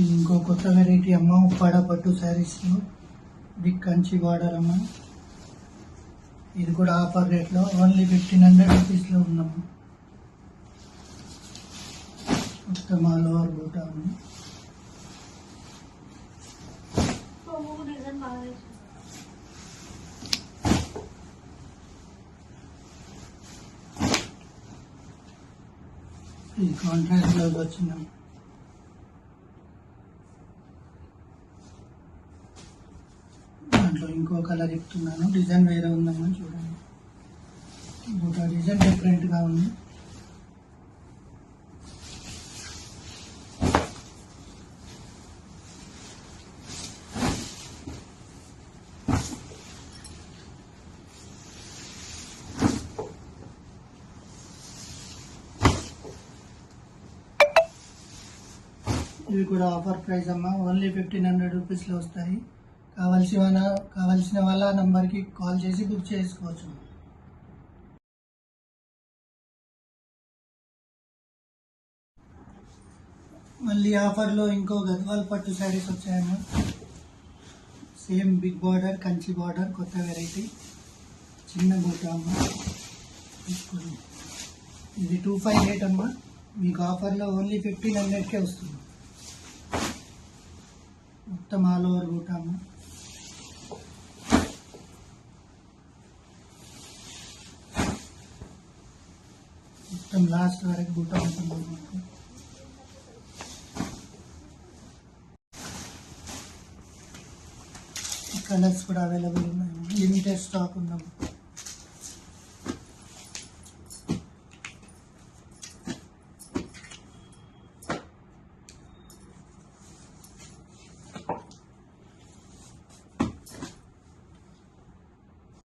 ఇంకో కొత్త వెరైటీ అమ్మ, ఉప్పాడ పట్టు శారీస్లో బిగ్ కంచి బార్డర్ అమ్మ. ఇది కూడా ఆఫర్ రేట్లో ఓన్లీ 1500 రూపీస్లో ఉన్నాము. మొత్తం ఆల్ ఓవర్ బూటా ఉంది. ఈ కాంట్రాక్ట్ బ్లౌజ్ వచ్చిందాం. దాంట్లో ఇంకో కలర్ చెప్తున్నాను, డిజైన్ వేరే ఉందమ్మా చూడండి. బూటా డిజైన్ డిఫరెంట్గా ఉంది. ఇవి కూడా ఆఫర్ ప్రైస్ అమ్మా, ఓన్లీ 1500 రూపీస్లో వస్తాయి. కావాల్సిన వాళ్ళ నంబర్కి కాల్ చేసి బుక్ చేసుకోవచ్చు. మళ్ళీ ఆఫర్లో ఇంకో గద్వాల్ పట్టు శారీస్ వచ్చాయమ్మా. Same big border, Kanchi border, కొత్త వెరైటీ, చిన్న బూట అమ్మ. ఇది 258 అమ్మా. మీకు ఆఫర్లో ఓన్లీ 1500కే వస్తుంది. మొత్తం ఆల్ ఓవర్ బూట అమ్మ. మొత్తం లాస్ట్ వరకు బూట ఉంటుంది మనకు. కలర్స్ కూడా అవైలబుల్ ఉన్నాయి. లిమిటెడ్ స్టాక్ ఉందమ్మా.